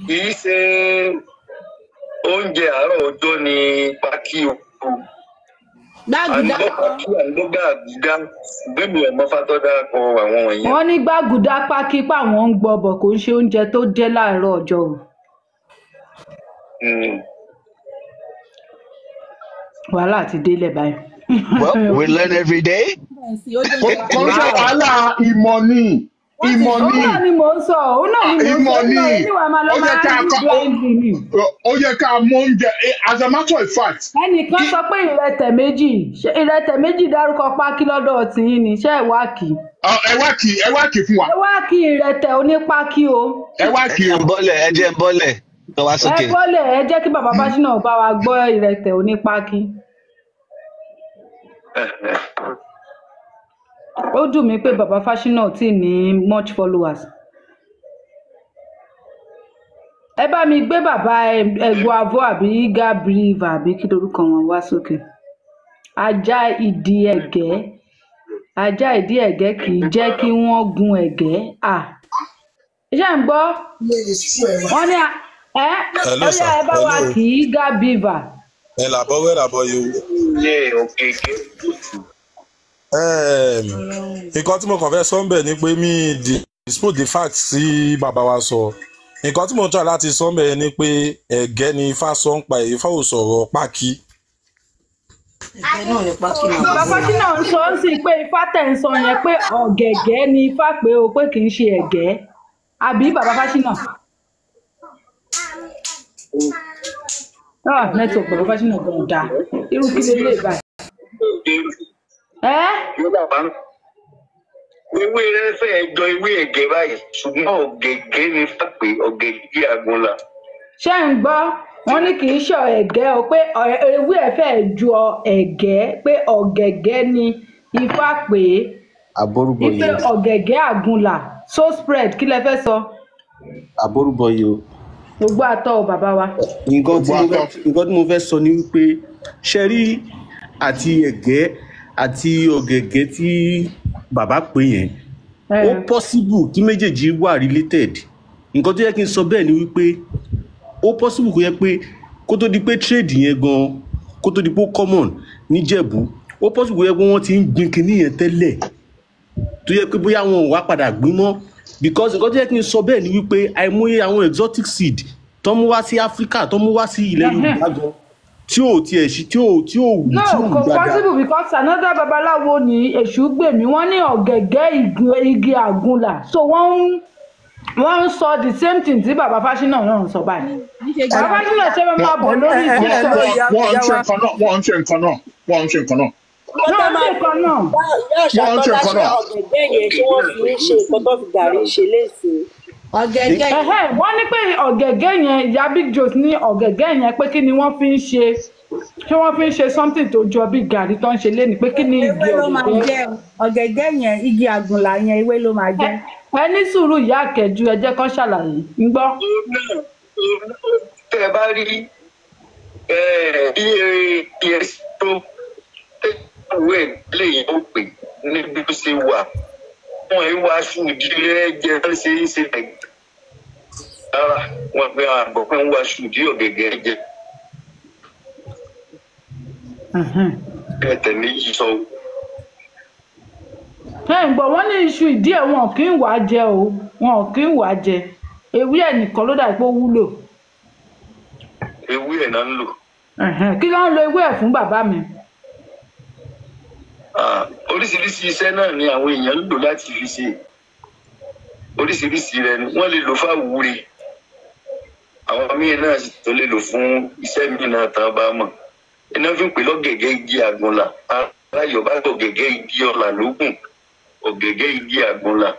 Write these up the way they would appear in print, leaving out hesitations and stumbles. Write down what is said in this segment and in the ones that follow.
kì í ṣe oúnjẹ àárọ̀ ọjọ́ ní pákí o. Gbàgùdá pákí àgbọ̀gá àgùdá gbẹ̀mí ọmọ fatọ́dá kọ àwọn wọ̀nyẹn. wọ́n ní gbàgùdá pákí pa àwọn ń gbọ́ bọ̀ kò ń ṣe oúnjẹ tó jẹ́ láàárọ̀ ọjọ́ o. Wàhálà ti délẹ̀ báyìí. Well, we learn every day. Kò ṣe wàhálà ìmọ̀ ni. Ìmọ̀ ni. Òun náà ni mò ń sọ, òun náà ni mò ń sọ, níwà máa lọ máa ń rí blindly ni. Ó yẹ ká mọ oúnjẹ as a matter of fact. Ẹnìkan sọ pé ìrẹtẹ̀ méjì dárúkọ pákí lọ́dọ̀ tiyín ni, ṣé ẹ wá kì í? Ẹ wá kì fún wa. Ẹ wá kí ìrẹtẹ̀ onípákí o. Ẹ wá kì o. Ẹ jẹ́ ń bọ́lẹ̀. Tó wá sókè. Ẹ bọ́lẹ̀, ẹ jẹ́ kí bàbá Fáṣínà bá wa gbọ́ ìrẹtẹ̀ onípákí. Ó dùn mí pé bàbá Fáṣínà tí ní much followers. Ẹ bá mi gbé bàbá ẹ̀gbọ́n avó àbí Gabriel àbí kí lorúkọ wọn wá sókè. Ajá ìdí ẹ̀gẹ́ kì í jẹ́ kí wọ́n gun ẹ̀gẹ́. Iṣẹ́ ń gbọ́? Wọ́n ní ó yá ẹ bá wa kì í Gabriel. Ẹ làbọ̀ wẹ́ làbọ̀ yòó. Nǹkan tí mo kàn fẹ́ sọ ń bẹ̀ ni pé mi dispute the fact sí bàbá wa sọ. Nǹkan tí mo try láti sọ ń bẹ̀ ni pé ẹ̀gẹ́ ni Ifá sọ ń pa Ifá ò sọ̀rọ̀ pákí. Bàbá Fáṣínà ń sọ sí pé Ifá tẹ̀ ń sọ yẹn pé ọ̀gẹ̀gẹ́ ni Ifá pé o pé kì í ṣe ẹ̀gẹ́. Àbí bàbá Fáṣínà? Network bàbá Fáṣínà gan-an dá. Irú kí lè lè báyìí. Ewé rẹ fẹ́ jọ ewé ẹ̀gẹ́ báyìí ṣùgbọ́n ọ̀gẹ̀gẹ́ ni fàpé ọ̀gẹ̀gẹ́ àgúnlà. Ṣé ń gbọ́? Wọ́n ní kì í ṣe ẹ̀gẹ́ o pé ewé ẹ̀ fẹ́ ju ẹ̀gẹ́ pé ọ̀gẹ̀gẹ́ ni Ifá pé ipe ọ̀gẹ̀gẹ́ àgúnlà so spread kí lẹ fẹ́ sọ? Àbórúbọyè o. Gbogbo àtọ̀ o bàbá wa. Nǹkan tí mo fẹ́ sọ ni wípé ṣẹ́rí àti ẹ̀gẹ́ àti ọ̀gẹ̀gẹ́ tí bàbá pè yẹn ó possible kí méjèèjì wà related. Nǹkan tó yẹ kí n sọ bẹ́ẹ̀ ni wípé ó possible kó yẹ pé kó tó di pé trade yẹn gan kó tó di pé ó common níjẹ̀bú ó possible kó yẹ pé wọ́n ti ń gbin kinní yẹn tẹ́lẹ̀ tó yẹ pé bóyá wọn ò wá padà gbin mọ́ because nǹkan tó yẹ kí n sọ bẹ́ẹ̀ ni wípé àìmọye àwọn exotic seed tó mú wá sí Africa tó mú wá sí ilẹ̀ Yorùbá gan tí ò tiẹ̀ sí tí ò wù tí ò wù dáadáa. No, kò possible because another babaláwo ni èṣù gbèmí wọ́n ní ọ̀gẹ̀gẹ́ igi àgúnlà so wọ́n ń sọ the same thing tí bàbá Fáṣínà náà ń sọ báyìí. Bàbá Fáṣínà ṣe máa bọ̀ lórí ìgbésẹ̀. Wọ́n ń ṣe nǹkan náà. Wọ́n ń ṣe nǹkan náà. Wọ́n ń ṣe nǹkan náà. Ọ̀gẹ̀gẹ́ yẹn tí wọ́n fi ń ṣe nǹkan tó fi gàrí ṣe léṣe. Ọ̀gẹ̀gẹ́ wọ́n ní pé ọ̀gẹ̀gẹ́ yẹn ìyá Big Joe ní ọ̀gẹ̀gẹ́ yẹn pé kí ni wọ́n fi ń ṣe ṣé wọ́n fi ń ṣe something tó jọ bí gàrí tó ń ṣe léni pé kí ni igi ọ̀gẹ̀gẹ́ yẹn igi àgùnlà yẹn ewé ló máa jẹ́. Ẹ ní sùúrù ìyá Àkẹ́jú ẹ jẹ́ kán ṣàlàyé ń gbọ́. Tẹ́ ẹ bá rí iye tó ìwé lẹ́yìn ó pè níbi tó ṣe wà wọ́n ń wá aṣọ ìdílé jẹ́ tó ṣe é ṣe lẹ́gbẹ̀ẹ́ rárá wọ́n fi àgbọ̀ pé ń wá aṣọ ìdí ọ̀gẹ̀gẹ̀ jẹ́. Ẹ̀tẹ̀ méjì sọ. Gbọ́ wọ́n ní iṣu ìdí ẹ̀ wọn kì í wá jẹ o wọn kì í wá jẹ ewé ẹ̀ nìkan ló dà pé ó wúlò. Ewé ẹ̀ náà ń lò. Kí ló ń lo ewé ẹ̀ fún bàbá mi? Oríṣiríṣi iṣẹ́ náà ni àwọn èèyàn ń lò láti fi ṣe oríṣiríṣi rẹ̀ ni wọ́n lè lò fáwúre àwọn míì náà sì tó lè lò fún iṣẹ́ míì náà tán bá mọ̀ iná fi ń pè lọ́gẹ̀gẹ́ igi àgùnlà aláyọ̀ bá ọ̀gẹ̀gẹ́ igi ọ̀là lógún ọ̀gẹ̀gẹ́ igi àgùnlà.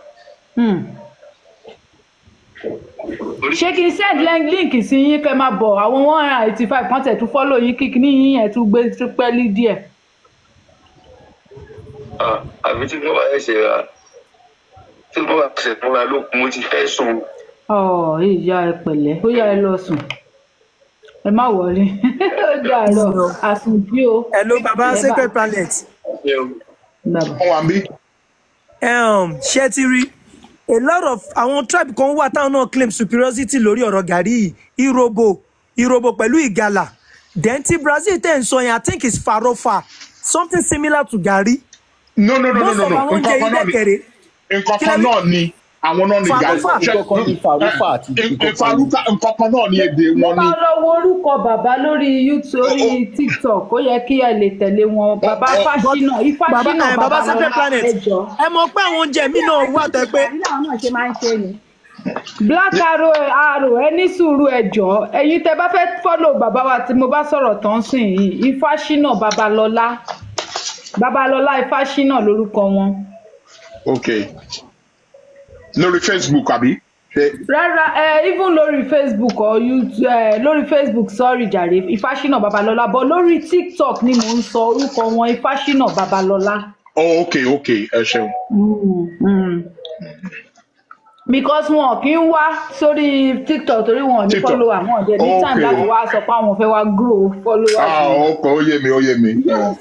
Ṣé kí n send link sí yín kẹ́ máa bọ̀ àwọn 185 kan tẹ̀ tún follow yín kíkì ní yín ẹ̀ tún gbé pẹ́lí díẹ̀. Àbí tí wọ́n bá ẹsẹ̀ ra tí wọ́n bá ẹsẹ̀ fúnra lókun ó ti fẹ́ sùn. Ìyá ẹ pẹ̀lẹ́ ó yá ẹ lọ sùn ẹ má wọlé ó dàárọ̀ àsùnjí o. Hello baba Sacred Planet. Ọwọ́ àbí. Ṣé ti rí a lot of àwọn tribe kan wà táwọn náà claim superiority lórí ọ̀rọ̀ gàrí yìí Irobo pẹ̀lú Ìgalà then ti Brazil tẹ̀ ń sọ yẹn I think it's farofa something similar to gàrí. no nǹkan kan náà ni àwọn náà ní gàrí nǹkan náà ní èdè wọn ni. mo máa lọ wo orúkọ bàbá lórí YouTube lórí TikTok ó yẹ kí ẹ lè tẹ̀lé wọn bàbá Fáṣínà Ifáṣínà bàbá lọ́lá ẹjọ́. ẹ mọ̀ pé àwọn oúnjẹ mi náà wà tẹ́ pé. àwọn náà ṣe máa ń ṣe ni. Black Arrow ẹ ní sùúrù ẹjọ́ ẹ̀yin tẹ́ bá fẹ́ follow bàbá wa tí mo bá sọ̀rọ̀ tán sìn yìí Ifáṣínà Babalọ́lá Ifáṣínà lórúkọ wọn. Okay. Lórí Facebook àbí? Rárá even lórí Facebook or YouTube lórí Facebook sorry jàre Ifáṣínà Babalọ́lá but lórí TikTok ni mò ń sọ orúkọ wọn Ifáṣínà Babalọ́lá. Oh okay ẹ ṣeun. Because wọn kì í wá sórí TikTok torí wọn ní follower wọn ọdẹ ní time láti wá sọ pé àwọn fẹ́ wá grow followers. Okay ó yé mi.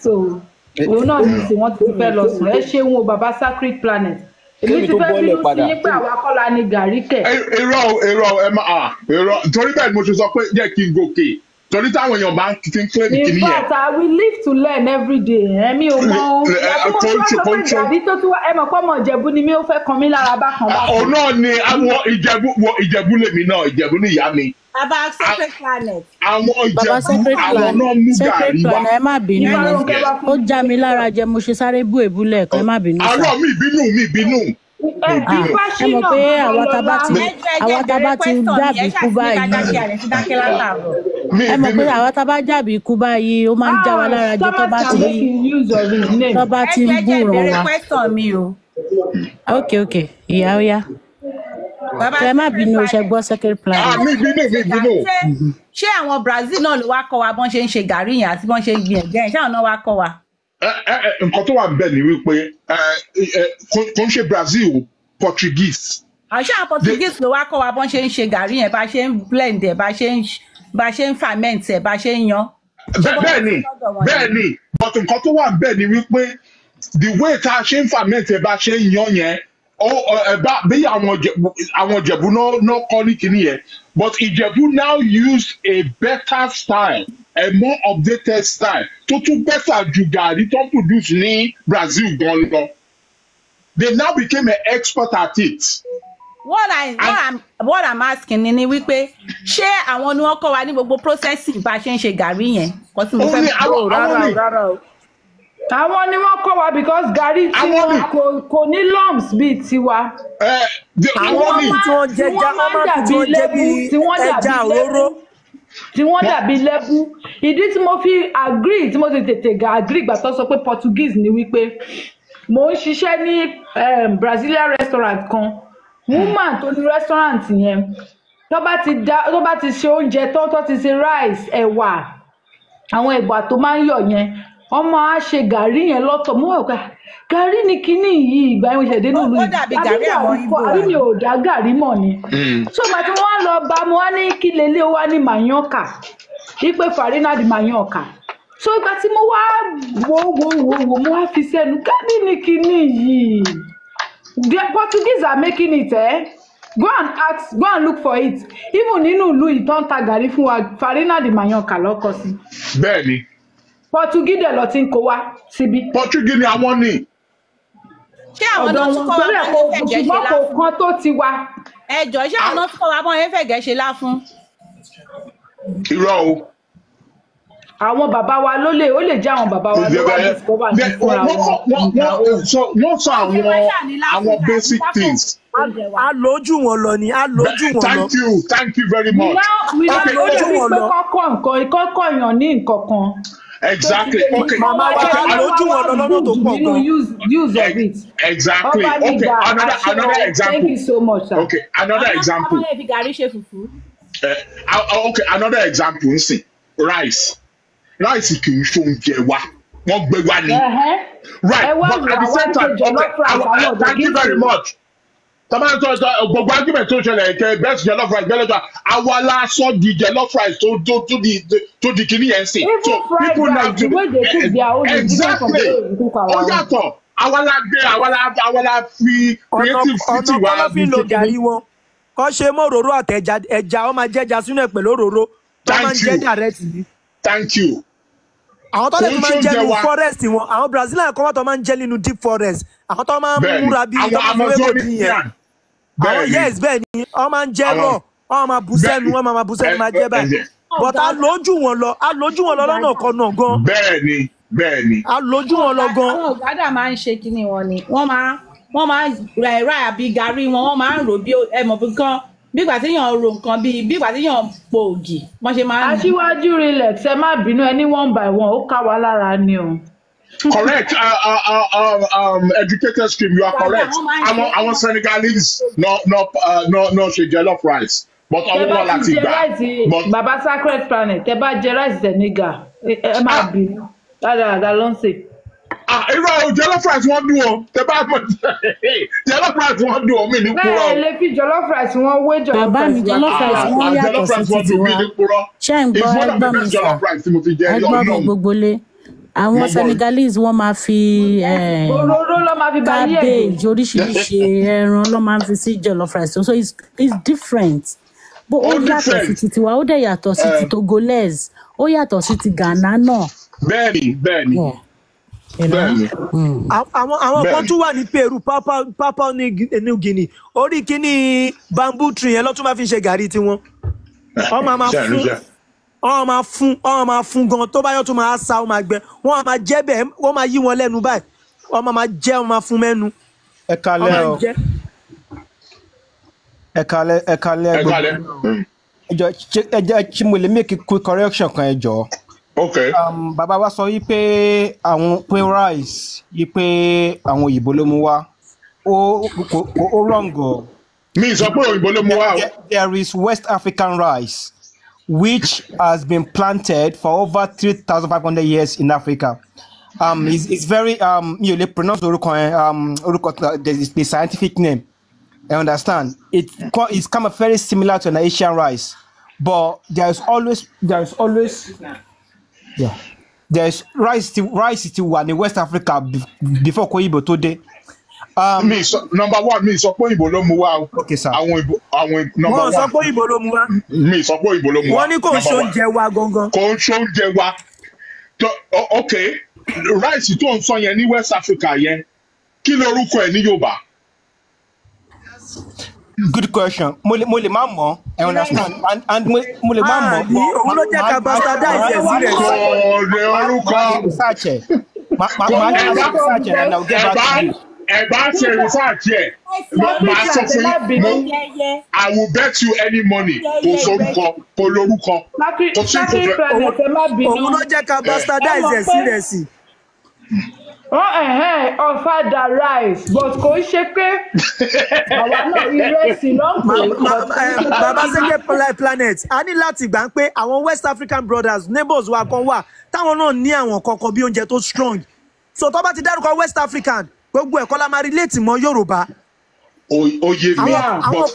So òun náà ní tí wọ́n ti fẹ́ lọ sùn ẹ ṣeun o baba Sacred Planet. Èmi ti fẹ́ bínú sí yín pé àwa kọ́la ni gàrí kẹ̀. Irọ́ ẹ máa torí bẹ́ẹ̀ ni mo ṣe sọ pé jẹ́ kí n gòkè torí táwọn èèyàn bá ń kíkín kílẹ̀mì kìíní yẹn. In fact we live to learn every day ẹ̀mí ò mọ ohun ìyá tí mo tún wá sọ pé gàrí tó tún wá ẹ mọ̀ pé ọmọ Ìjẹ̀bú ni mi ò fẹ́ kan mí lára bákan. Òun náà ni àwọn Ìjẹ̀bú lèmi náà Ìjẹ̀bú ni ìyá mi. Baba Sacred Planet. Àwọn Ìjẹ̀bú àwọn náà mú gàrí wá. ẹ má bínú ó já mi lára jẹ mo ṣe sáré bú èbúlẹ̀ kan ẹ má bínú. àárọ̀ mi bínú. ẹ mọ̀ pé àwọn tábà ti jábì kú báyìí ẹ mọ̀ pé àwọn tábà jábì kú báyìí ó máa ń já wa lára jẹ tó bá ti ń búrọ̀ wa. ok ìyá ó yá ẹ má bínú ṣe gbọ́ Sacred Planet. mi bínú. ṣé àwọn Brazil náà ló wá kọ́ wa bọ́n ṣe ń ṣe gàrí yẹn àti bọ́n ṣe ń gbìn ẹ̀gẹ́ yẹn ṣé àwọn náà wá kọ́ wa. Nǹkan tó wà bẹ́ẹ̀ ni wípé kò ń ṣe Brazil Portuguese. àṣà àwọn Portuguese ló wá kọ́ wa bọ́n ṣe ń ṣe gàrí yẹn bá ṣe ń blend ẹ̀ bá ṣe ń ferment ẹ̀ bá ṣe ń yan. bẹ́ẹ̀ ni but nǹkan tó wà bẹ́ẹ̀ ni wípé the way tá a ṣe ń ferment ẹ̀ bá ṣe ń yan yẹn bí àwọn Ìjẹ̀bú náà kọ́ ní kinní yẹn but Ìjẹ̀bú now use a better style a more updated style tó tún better ju gàrí tó produce ní Brazil gan lọ. They now became an expert at it. What I'm asking ni wípé ṣé àwọn ni wọ́n kọ́ wa ní gbogbo processing bá ṣe ń ṣe gàrí yẹn kò tí mo fẹ́ bọ̀ rárá o. Àwọn ni wọ́n kọ́ wa because gàrí tí wọn kò ní lumps bíi tiwa. Àwọn míì tí wọ́n jẹja máa tí wọ́n jẹ bí ẹja òróró. Tí wọ́n dàbí lẹ́bú. Ìdí tí mo fi agree tí mo ti tètè agree gbà tó sọ pé Portuguese ni wípé mo ń ṣiṣẹ́ ní Brazilian restaurant kan. Woman tó ní restaurant yẹn tó bá ti ṣe oúnjẹ tó ti ṣe rice ẹ̀wà àwọn ẹ̀wà tó máa ń yọ̀ yẹn wọ́n máa ṣe gàrí yẹn lọ́tọ̀ mú ọ̀gá gàrí ni kíní yìí ìgbà yẹn ṣẹ̀dé nílùú yìí àbí mi ò dá gàrí mọ̀ ni. so màtí wọ́n lọ bá mo wá ní kí lélẹ̀ wá ní manioca wípé farina di manioca so ìgbà tí mo wá wo mo wá fi sẹ́nu gàrí ni kíní yìí the Portuguese are making it go and look for it even nínú ìlú ìtàn ta gàrí fún wa farina di manioca lọ́kọ̀ sí. bẹ́ẹ̀ni. Portuguese dẹ̀ lọ ti ń kó wá síbí. Portuguese ni àwọn ní. Ṣé àwọn náà tún kọ́ wa bọ́n yẹn fẹ̀gẹ́ ṣe lá fún? Ṣùgbọ́n kò kan tó ti wá. Ẹ jọ̀ọ́ ṣé àwọn náà tún kọ́ wa bọ́n yẹn fẹ̀gẹ́ ṣe lá fún? Irọ́ o. Àwọn bàbá wa ó lè jẹ́ àwọn bàbá wa ló wá discover ní fúnra wọn. Wọ́n sọ àwọn basic things. A lójú wọn lọ ni a lójú wọn lọ. Thank you very much. Now we lójú wọn lọ. Kọ́kọ́ yàn ní nǹkan kan. Exactly. Okay. Mama wa lójú wọn lọ lọ́nà tó pọ̀ gan. Use of it. Exactly. Okay. Another example. Thank you so much, sir. Okay. Another example. Àwọn ẹbí gàrí ṣe fùfú. Okay. Another example ń sìn rice. Rice kì í ṣoúnjẹ wa. Wọ́n gbé wá ní. Right. But at the same time, okay. Thank you very much. Tọ́mọ́tò gbogbo argument tó ṣẹlẹ̀ kẹ́ best jollof rice bẹ́ẹ̀ lọ́jọ́ àwa la sọ di jollof rice tó di kìíní yẹn sè. So people now do exactly. Ó yàtọ̀ àwa la fi creative city wa ọ̀nà fi lo gàrí wọn kọ́ ṣe mọ́ òróró àtẹ̀já ẹja wọ́n máa jẹ́ja sínú ẹ̀ pẹ̀lú òróró tó máa ń jẹ́ direct ni. Thank you. àwọn tó lè fi máa ń jẹ́ nínú forest wọn àwọn Brazilian kan wọ́n tó máa ń jẹ́ nínú deep forest àwọn tó máa ń múra bí yẹn. Yes bẹ́ẹ̀ ni wọ́n máa ń jẹ́ rọ̀ wọ́n máa bú sẹ́nu wọ́n máa bú sẹ́nu máa jẹ́ báyìí but a lójú wọn lọ lọ́nà kan náà gan. bẹ́ẹ̀ni. a lójú wọn lọ gan. àwọn ọ̀gádà máa ń ṣe kíní wọn ni wọ́n máa ra àbí gàrí wọn wọ́n máa ń rò bí ẹmọ bí kan bígbà tí yàn ro nǹkan bígbà tí yàn po ògì wọ́n ṣe máa ń. Aṣíwájú relax ẹ má bínú ẹni one by one ó ká wa lára ni o. Correct. Educated stream, you are correct. Àwọn Senegalese no ṣe jollof rice. But ọwọ́ wọn láti gbà. Baba Sacred Planet tẹ bá jẹ rice Senegal ẹ má bínú dáadáa ló ń sè. Irọ́ jollof rice wọ́n dùn o. Tẹ bá mọ̀ jollof rice wọ́n dùn o mi ní kúrò. Bẹ́ẹ̀ lè fi jollof rice wọ́n wé jollof rice. Bàbá mi jollof rice wọ́n yàtọ̀ sí ti tiwa. Ṣé ń gbọ́ ẹgbọ́n mi sà? Ẹgbọ́n mi gbogbo lé. Àwọn Senegalese wọ́n máa fi cabbage oríṣiríṣi ẹran ló máa ń fi sí jollof rice so it's different bó ó yàtọ̀ sí ti tiwa ó dẹ̀ yàtọ̀ sí ti Togolese ó yàtọ̀ sí ti Ghana náà. Bẹ́ẹ̀ni. àwọn kan tún wà ní Peru Papua New Guinea orí kíní bamboo tree yẹn ló tún máa fi ṣe gàrí tiwọn wọ́n máa fún gan tó bá yọ tó máa sá ó máa gbẹ wọ́n máa jẹ bẹ́ẹ̀ wọ́n máa yí wọn lẹ́nu báyìí wọ́n máa jẹ wọ́n máa fún mẹ́nu. ẹ kalẹ́ o ẹ kalẹ́ ẹ jẹ́ mo lè make a quick correction kan ẹ jọ̀ọ́. Okay. Bàbá wa sọ wípé àwọn pé rice yí pé àwọn òyìnbó ló mú wá ó wrong o. Mi sọ pé òyìnbó ló mú wá o. There is West African rice which has been planted for over 3,500 years in Africa. It's very you lè pronounce orúkọ the scientific name. I understand. It's kind of very similar to an Asian rice, but there's always rice still one in West Africa before Koyibo today. Number one, mi sọ pé Ìbò ló mú wá o. Okay sir. Àwọn number one. Wọ́n sọ pé Ìbò ló mú wá. Mi sọ pé Ìbò ló mú wá. Wọ́n ní kò ń ṣoúnjẹ wa gangan. Kò ń ṣoúnjẹ wa. Okay, rice tó ń sọ yẹn ní West Africa yẹn, kí lorúkọ ẹ̀ ní Yorùbá? Good question. Mo lè má mọ̀, I understand, and mo lè má mọ̀. Òun ló jẹ́ ká bastardize ẹ̀ sílẹ̀. Ọ̀rẹ́ orúkọ. Research ẹ̀. Research ẹ̀ and I will get back to you. Ẹ bá ṣe research ẹ̀. Màá sọ fún yín. I will bet you any money. Kò sórúkọ, kò lórúkọ. Òun ló jẹ́ ká bastardize ẹ̀ sílẹ̀ sí. Ọ̀fadà rice but kò ṣe pé àwa náà ìrẹsì ló ń pè. Bàbá Sacred Planet a ní láti gbà pé àwọn West African brothers neighbors wa kan wà táwọn náà ní àwọn kankan bí oúnjẹ tó strong so tó bá ti dárúkọ West African gbogbo ẹ̀kọ́ la máa relate mọ́ Yorùbá. Oyè mi but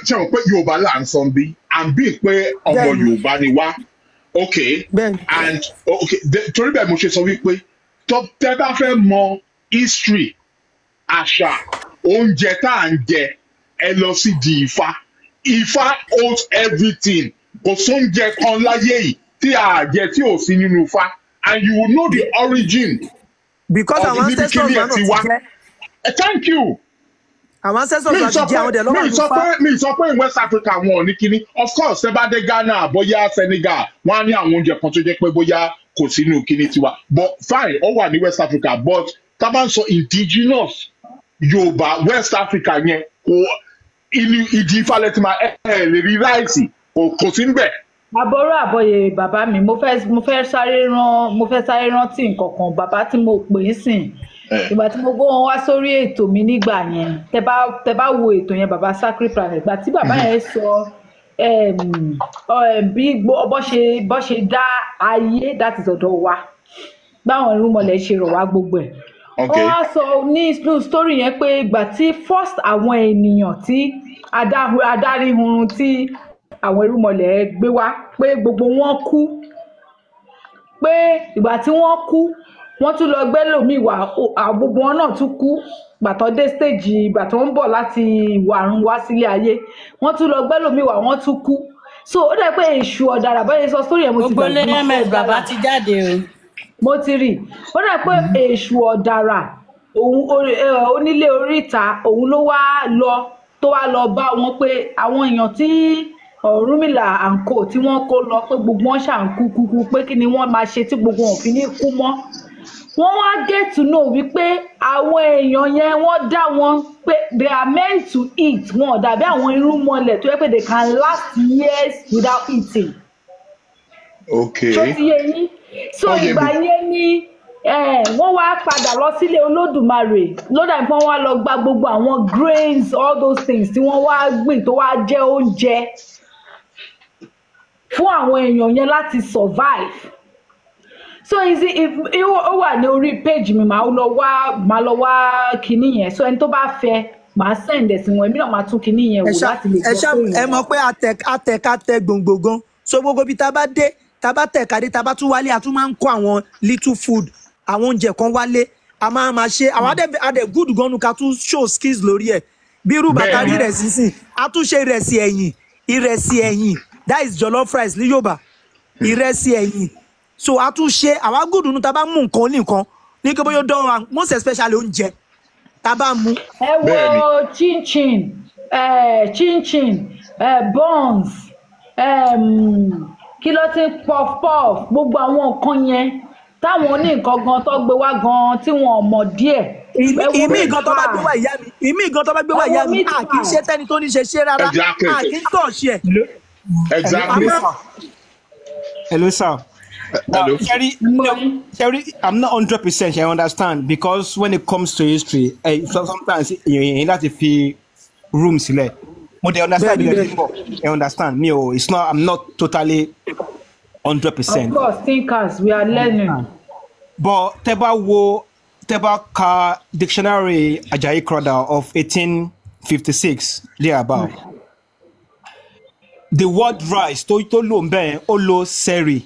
ṣe mo pé Yorùbá là ń sọ bí and bí pé ọmọ Yorùbá ni wá okay and okay torí bẹ́ẹ̀ mo ṣe sọ wípé tẹ́ bá fẹ́ mọ history àṣà oúnjẹ tá à ń jẹ ẹ lọ sí di Ifá owns everything kò sóúnjẹ kan láyé yìí tí a jẹ tí ò sí nínú Ifá and you will know the origin. Because our ancestors were not together. Thank you. Our ancestors were together. Mi sọ pé in West Africa wọn ò ní kíní. Of course, ṣé bá dé Ghana, bóyá Senegal, wọ́n á ní àwọn oúnjẹ kan tó jẹ́ pé bóyá kò sínú kíní tiwa. But fine, ó wà ní West Africa. But tá bá ń sọ indigenous Yorùbá West Africa yẹn, ìdí ìfàlẹ̀ tí máa lè rí ráìsì kò sí níbẹ̀. Àbọ̀rọ̀ àbọ̀yè bàbá mi mo fẹ́ sáré rántí nǹkan kan bàbá tí mo pè é sìn ìgbà tí mo gbọ́ wọn wá sórí ètò mi nígbà yẹn tẹ bá wo ètò yẹn bàbá Sacred Planet ìgbà tí bàbá yẹn sọ bí bọ́ ṣe dá ayé that is ọ̀dọ̀ wa báwọn irúnmọlẹ̀ ṣe rọ̀ wá gbogbo ẹ̀ wọ́n wá sọ ní story yẹn pé ìgbà tí first àwọn ènìyàn tí adáríhurun tí àwọn irúnmọlẹ̀ gbé wá pé gbogbo wọn kú pé ìgbà tí wọ́n kú wọ́n tún lọ gbé lòmíì wá gbogbo wọn náà tún kú gbàtọ́ dé stage ìgbà tó ń bọ̀ láti ìwà àrùn wá sílé ayé wọ́n tún lọ gbé lòmíì wá wọ́n tún kú so ó dẹ̀ pé èṣù ọ̀dàrà báyìí sọ sórí ẹ̀ mo ti gbàgbé mọ́ bàbá ti jáde o mo ti rí ó dẹ̀ pé èṣù ọ̀dàrà òun onílé oríta òun ló wá lọ tó wá lọ bá wọn pé àwọn èèyàn tí Ọ̀rúnmìlà àǹkó tí wọ́n kó lọ pé gbogbo wọn ṣàǹkú kúkú pé kí ni wọ́n máa ṣe tí gbogbo wọn fi ní kú mọ́ wọ́n wá get to know wípé àwọn èèyàn yẹn wọ́n dá wọn pé they are meant to eat wọn dàbí àwọn irúnmọlẹ̀ tó yẹ pé they can last years without eating. Okay. tó ti yé yín so ìgbà yẹn ni wọ́n wá padà lọ sílé Olódùmarè lódà pé wọ́n wá lọ gba gbogbo àwọn grains all those things tí wọ́n wá gbìn tó wá jẹ́ oúnjẹ fún àwọn èèyàn yẹn láti survive so ó wà ní orí page mi màá lọ wá kinní yẹn so ẹni tó bá fẹ́ màá send ẹ̀ sí wọn èmi náà máa tún kinní yẹn wò láti lè gbọ́ pé ẹ mọ̀ pé atẹ̀ka gbòǹgbòǹgan so gbogbo bí tá bá dé tá bá tẹ̀ka dé tá bá tún wálé a tún máa ń kó àwọn little food àwọn oúnjẹ kan wálé a máa ṣe àwọn adẹ good gan ká tún show skills lórí ẹ̀ bí irú bàtà rí rẹ̀ sísìn a tún ṣe ìrẹsì ẹ̀yìn that is jollof rice ní Yorùbá ìrẹsì ẹ̀yìn so a tún ṣe àwa gùdù nu tá bá mú nǹkan ní nǹkan ní kí bóyá dán wa most especially oúnjẹ tá bá mú. ẹ wo chinchin buns kí ló ti puff gbogbo àwọn nǹkan yẹn táwọn oní nǹkan gan tó gbé wá gan tí wọn ò mọ̀ díẹ̀. ìmí gan tó bá gbé wá ìyá mi a kì í ṣe tẹ́ni tó ní ṣe rárá a kì í tọ̀ ṣe. Exactly. Hello, sir. Hello. Sherry, I'm not 100% I understand because when it comes to history, sometimes you have to feel room sílẹ̀. But they understand I understand. It's not. I'm not totally 100%. Of course, thinkers, we are learning. But Teba ka dictionary Ajayi Crowther of 1856 there about. The word rice to lombe olo seri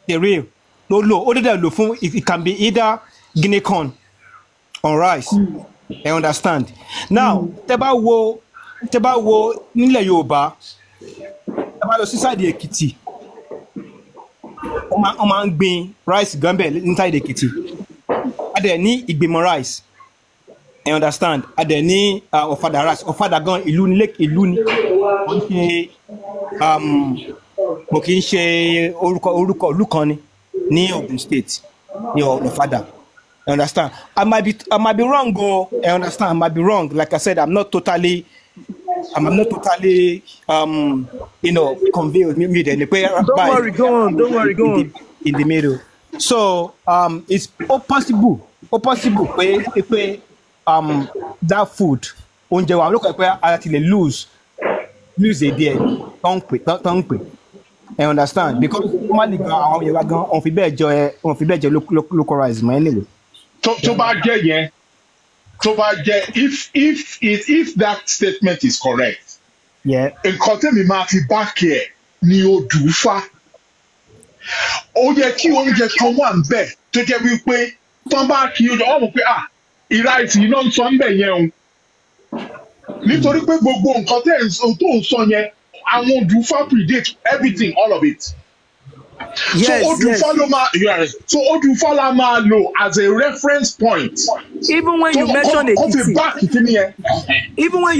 cereal lo other than lo fun it can be either guinea corn or rice. I understand. Now teba wo nílẹ̀ Yorùbá teba lọ sí side Èkìtì o máa ń gbin rice gan bẹ́ẹ̀ inside Èkìtì ade ní ìgbìmọ̀ rice. I understand. Adẹ ní ọ̀fadà rice ọ̀fadà gan ìlú ni mo kì í ṣe orúkọ ìlú kan ní Ogun State ní ọ̀fadà. I understand. I might be wrong. I understand. I might be wrong. Like I said, I'm not totally conveyed. Don't worry. Go on. In the middle. So it's possible. Pé that food oúnjẹ wa ló kọ pé a ti lè lose a díẹ̀ tó ń pè. I understand because normally gan àwọn Yorùbá gan on fi bẹ́ẹ̀ jẹ local rice mọ́ anyway. tó bá jẹ́ if that statement is correct. nǹkan tẹ́mi máa fi báàkì ẹ̀ ni odù Ifá. ó yẹ kí oúnjẹ kan wà ń bẹ̀ tó jẹ́ wípé tán bá kí oúnjẹ wọ́n mọ̀ pé ìráìsì yìí náà ń sọ ń bẹ̀ yẹn o nítorí pé gbogbo nǹkan tó ń sọ yẹn àwọn odù Ifá predate everything all of it. Yes, so odù Ifá la máa lò as a reference point. Even when you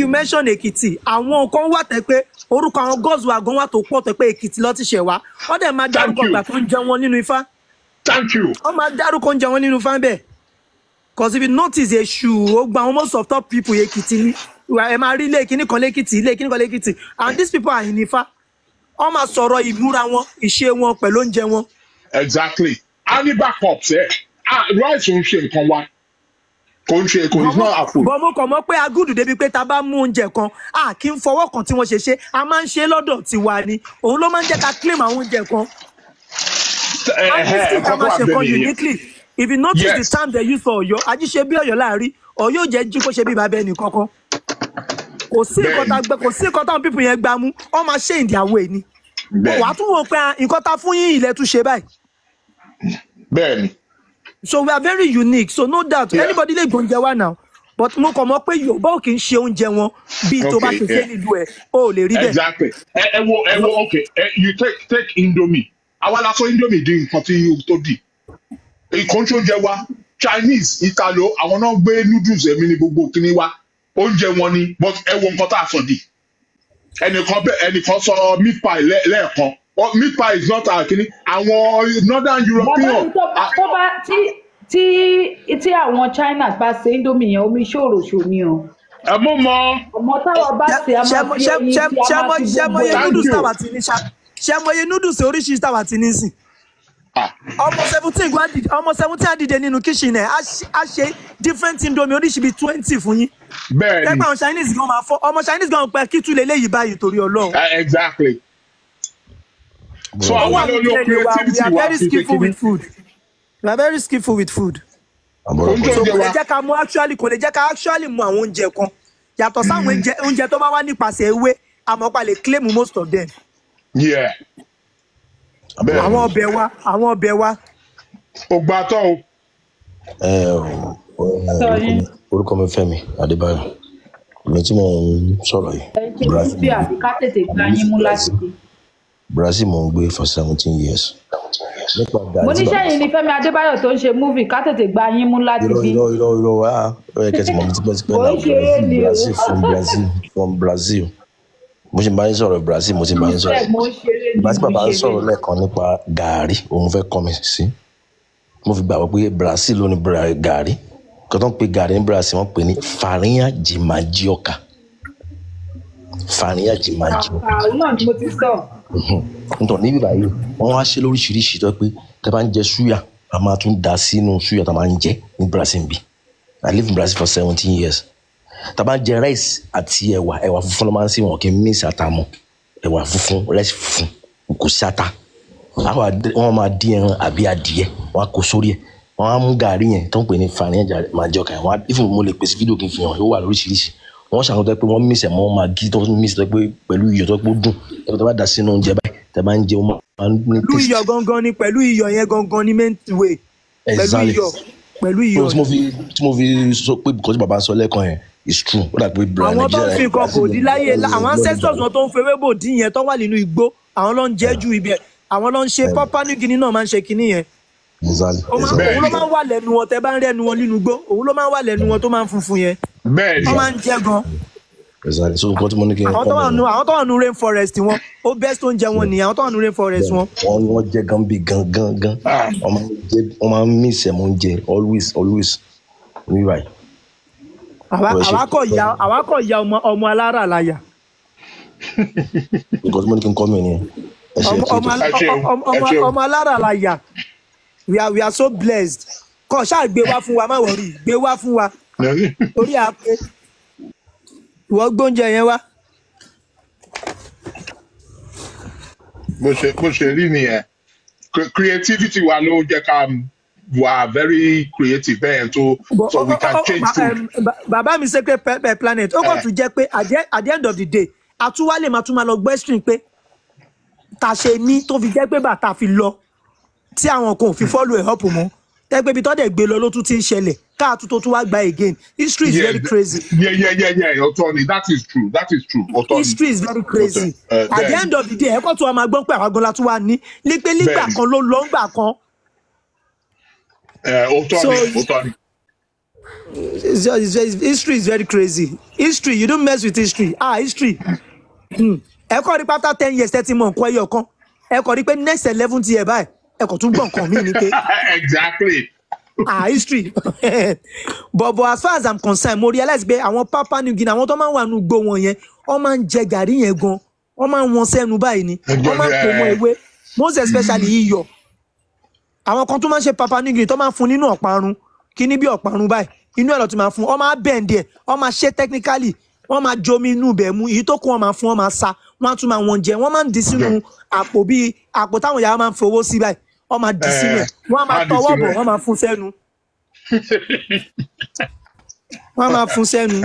mention Èkìtì àwọn kan wà tẹ́ pé orúkọ àwọn gods wa gan wà tó pọ̀ tẹ́ pé Èkìtì ló ti ṣẹ̀ wá wọ́n dẹ̀ máa dárúkọ gbà tó ń jẹ wọn nínú Ifá. Thank you. wọ́n máa dárúkọ ń jẹ wọn nínú Ifá bẹ́ẹ̀. Because if you notice Èṣù ó gba most of top people Èkìtì ni ẹ máa rí ilé kíní kan lẹ́kìtì and these people are in Ifá. Wọ́n máa sọ̀rọ̀ ìmúra wọn ìṣe wọn pẹ̀lú oúnjẹ wọn. Exactly. a ní backups rice ń ṣe nǹkan wa kò ń ṣe kò is not apple. bọ́ mo kàn mọ̀ pé agúdù débi pé ta bá mú oúnjẹ kan a kì í fọwọ́ kan tí wọ́n ṣe a máa ń ṣe lọ́dọ̀ tiwa ni òun ló máa ń jẹ́ ká claim àwọn oúnjẹ kan. Uniquely. If you notice the time they use for Ọ̀yọ́, ají ṣe bí Ọ̀yọ́ láàrí, Ọ̀yọ́ jẹ́ jí kó ṣe bí bàbá ẹnì kankan. Kò sí nǹkan táwọn pípù yẹn gbá mú, wọ́n máa ṣe in their way ni. Wàá tún wò pé nǹkan tá fún yín ilẹ̀ tún ṣe báyìí. Bẹ́ẹ̀ni. So we are very unique. So no doubt anybody lè gbóúnjẹ wá now. But mo kàn mọ̀ pé Yorùbá ò kì í ṣe oúnjẹ wọn bí tó bá ṣe ṣe nílùú ẹ̀ ó lè rí bẹ́ẹ̀. Exactly. Ẹ wo okay. You take Indomie. Àwa la sọ Indomie di nǹkan tí tó di. Ìkànṣe oúnjẹ wa Chinese, Italo, àwọn náà gbé noodles ẹ̀mí ní gbogbo kíní wa. Oúnjẹ wọn ni but ẹ wo nǹkan tá a sọ di. Ẹnìkan sọ meat pie lẹ́ẹ̀kan. Meat pie is not our kíní. Àwọn Northern European. Tí àwọn China bá ṣe Indomie yẹn omi ṣòroṣò ni o. Ẹ mú mọ. Ọmọ táwọn bá ṣe a máa fi ẹyin tí a máa fi gbogbo ẹ̀. Ṣé mo ye noodles oríṣiríṣi táwa ti ní sìn? Ọmọ 17 á dìde nínú kitchen ẹ̀ á ṣe different Indomie oríṣi bíi 20 fún yín. Bẹ́ẹ̀ni. Lẹ́gbàá àwọn Chinese gan máa fọ́ ọmọ Chinese gan pẹ́ kí tún lè léyìí báyìí torí Ọlọ́run. Exactly. So àwọn olóyún creativity we are very skillful with food. We are very skillful with food. So kò lè jẹ́ ká mú actually mú àwọn oúnjẹ kan yàtọ̀ sáwọn oúnjẹ tó bá wá nípasẹ̀ ewé àmọ́ pa lè claim most of them. Yeah. Àwọn ọbẹ̀ wa. Ó gbà tán o. Orúkọ mi Fẹ́mi Adébáyọ̀. Mi tí mo ń sọ̀rọ̀ yìí. Brazil mo ń gbé for 17 years. Mo ní sẹ́yìn ni Fẹ́mi Adébáyọ̀ tó ń ṣe múvì ká tètè gba yín mú láti bí. Irọ́ wá kẹ́sì mọ̀ mi ti pẹ́ from Brazil. Mo ṣe máa ń sọ̀rọ̀ Brazil mo ti máa ń sọ̀rọ̀. Brazil bàbá ń sọ̀rọ̀ lẹ́ẹ̀kan nípa gàárì òun fẹ́ kọ́ mi sí. Mo fi gbàgbọ́ pé Brazil ló ní gàárì. Kí wọ́n pe gàárì ní Brazil wọ́n pè ní farinha de mandioca. Farinha de mandioca. Náà ni mo ti sọ. Nítorí níbi báyìí wọ́n wá ṣe lóríṣiríṣi tó pé tẹ́ bá ń jẹ súyà a máa tún dà sínú súyà tá a máa ń jẹ ní Brazil bí. I live in Brazil for 17 years. Tá a bá ń jẹ rice àti ẹ̀wà funfun ló máa ń sí wọn kì í mix àtàmọ́ ẹ̀wà funfun rice funfun kò sí ata. Wọ́n máa dín ẹran àbí adìẹ wọ́n á kó sórí ẹ̀ wọ́n á mú gàárì yẹn tó ń pè ní farinha mandioca yẹn wọ́n á ìfún mo lè pèsè fídíò kí n fi hàn ó wà lóríṣiríṣi. Wọ́n ṣàkóso pé wọ́n mix ẹ̀ mọ́ magi tó mix pé pẹ̀lú iyọ̀ tó pé ó dùn ẹ̀rọ tó bá dà sínú oúnjẹ báyìí tẹ́ bá ń jẹ ọmọ máa ń ní taste. Iyọ̀ gangan ni pẹ̀lú iyọ̀ yẹn gangan ni main way. Pẹ̀lú iyọ̀. Tí mo fi sọ pé because bàbá sọ lẹ́ẹ̀kan yẹn is true. Ó dà pé àwọn tó ń fi nǹkan bòdì láyé àwọn ancestors wọn tó ń fewé bòdì yẹn tó wà nínú igbó àwọn ló ń jẹ́ ju ibẹ̀ àwọn ló ń ṣe Papua New Guinea náà máa ń ṣe kinní yẹn. Òun ló máa ń wà lẹ́nu wọn tẹ́ bá ń rẹ́nu wọn nínú igbó òun ló máa ń wà lẹ́nu wọn tó máa ń funfun yẹn. Wọ́n máa ń jẹ́ gan. So nǹkan tí mo ní kí n kọ́ mi. Àwọn tó wà nínú rainforest wọn ó best oúnjẹ wọn nìyẹn àwọn tó wà nínú rainforest wọn. Wọ́n jẹ́ gan bí gan. Wọ́n máa ń miss ẹ̀ mọ́ oúnjẹ always wíwáyé. Àwa kọ̀ ya ọmọ alára láyà. Nǹkan tí mo ní kí n kọ́ mi nìyẹn. Ọmọ alára láyà. We are so blessed. Kọ̀ ṣáà gbé wá fún wa má wọrí gbé wá fún wa. Orí àpé. Ìwọ gbóúnjẹ yẹn wá. Bó ṣe rí nìyẹn. Creativity wa ló jẹ́ ká wà very creative bẹ́ẹ̀ so we can change food. Bàbá mi Sacred Planet ó kàn tún jẹ́ pé at the end of the day àtúwálé máa tún máa lọ gbọ́ string pé ta ṣe ní tó fi jẹ́ pé bàtà fi lọ tí àwọn kan ò fi follow ẹ̀ up mọ́ tẹ́gbẹ́ ibi tọ́dẹ̀ gbé lọ ló tún ti ń ṣẹlẹ̀ káàtú tó tún wá gba again history is very crazy. Yeah Otoni that is true Otoni. History is very crazy at the end of the day ẹ̀kọ́ tó wà máa gbọ́n pé àwọn agbọ́nla tún wà ní lípé lígbà kan ló lọ́ ńgbà kan. Otoni. History is very crazy. History you don't mess with history. History. Ẹ̀kọ́ rí pátá 10 years 30 mọ̀ nǹkan ẹyọ kan ẹ̀kọ́ rí pé next 11th year báyìí ẹ̀kọ́ tún gbọ́ nǹkan mí ní pé. Exactly. History. but as far as I'm concerned mo realize pé àwọn Papua New Guinea àwọn tó máa ń wà nínú igbó wọn yẹn wọ́n máa ń jẹ gàrí yẹn gan wọ́n máa ń wọn sẹ́nu báyìí ni wọ́n máa ń pò mọ́ ewé most especially iyọ̀ àwọn kan tó máa ń ṣe Papua New Guinea tó máa ń fún nínú ọ̀parun kíní bí ọ̀parun báyìí inú ẹ̀ lọ ti máa fún wọ́n máa bend ẹ̀ wọ́n máa ṣe technically wọ́n máa jomi inú ibẹ̀ mu èyí tó kún wọ́n máa fún wọ́n máa sa wọ́n á tún máa wọn jẹ wọ́n máa ń di sínú àpò bíi àpò táwọn yàrá máa ń fowó sí báyìí wọ́n máa di sínú ẹ̀ wọ́n á máa tọwọ́ bọ̀ wọ́n máa fún sẹ́nu wọ́n máa fún sẹ́nu.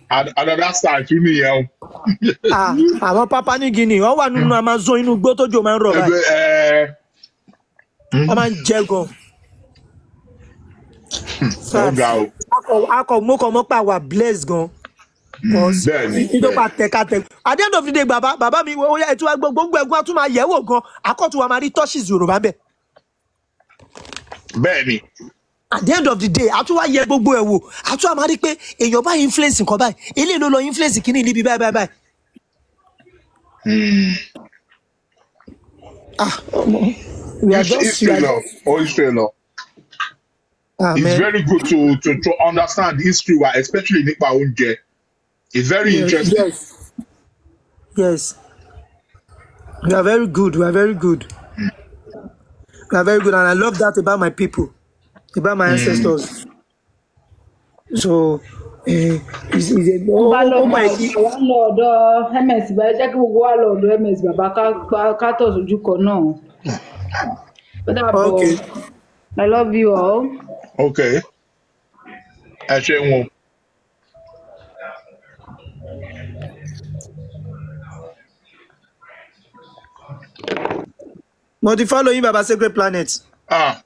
Another style tún nìyẹn o. Àwọn Papua New Guinea wọ́n wà nínú Amazon inú igbó tójò máa ń rọ̀ báyìí. wọ́n máa ń jẹ́ gan. Akọ̀ mo kàn mọ́ pa wà blessed gan. Ìjọba tẹ̀katẹ̀. At the end of the day, bàbá mi ó yẹ ètò gbogbo ẹ̀gbọ́n á tún máa yẹ̀wò gan. Akọ̀tún wa máa rí touches Yorùbá bẹ̀. Bẹ́ẹ̀ni. At the end of the day, a tún wá yẹ gbogbo ẹ̀ wò. A tún wá máa rí pé èèyàn bá influence nǹkan báyìí. Eléyìí ló lọ influence kíní níbi báyìí. We are just history law. It's very good to understand history, especially nípa oúnjẹ. It's very interesting. Yes. We are very good. We are very good. We are very good, and I love that about my people, about my ancestors. So, Okay. I love you all. Okay. Mo ti follow yín Baba Sacred Planet.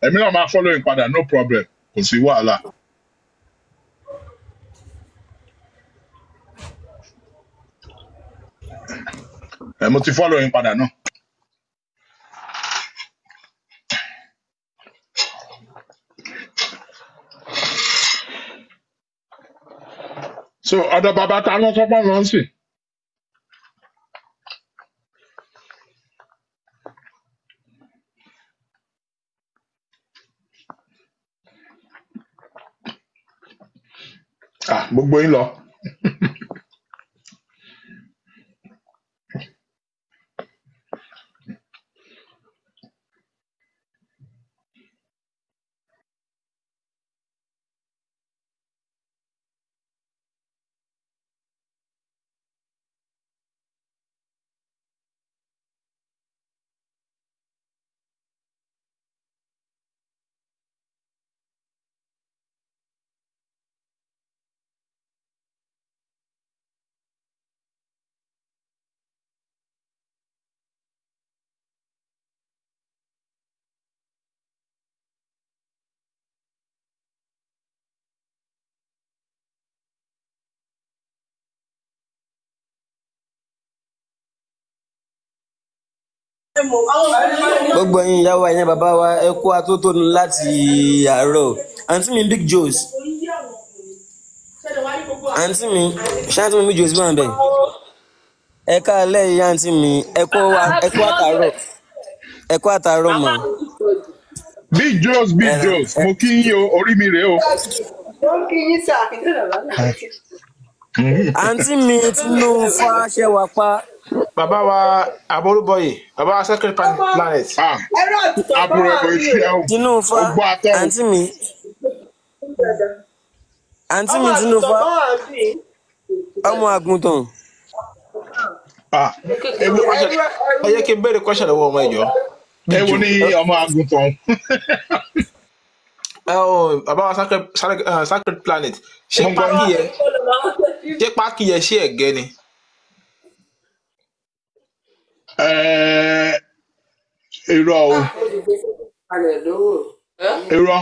Èmi náà máa follow yín padà, no problem. Kò sí wàhálà. Mo ti follow yín padà náà. So, ọ̀dọ̀ bàbá ta ló sọ fún wọn sí? Gbogbo yín lọ. Gbogbo ẹ̀yin ìyá wa ẹ̀yin bàbá wa ẹ kú atótónu láti àárọ̀. Àǹtí mi Big Joes. Àǹtí mi ṣáàtì mi Big Joes wà ń bẹ̀. Ẹ káalẹ́ ìyá àǹtí mi ẹ kú àtàárọ̀. Ẹ kú àtàárọ̀ mọ́. Big Joes mo kí yín o, orí mi rèé o. Mo kí yín sà. Àǹtí mi tinú fa ṣe wà pa. Bàbá wa Abolúbọyè, bàbá wa Sacred Planet. Tinúfa, àǹtí mi Tinúfa, ọmọ àgùntàn. Ẹ jẹ́ kí n béèrè question lọ́wọ́ ọmọ ìjọ. Ẹ wo ní ọmọ àgùntàn? Bàbá wa Sacred Planet, ṣé pákí yẹ ṣé ẹ̀gẹ́ ni? Irọ́ o. Irọ́.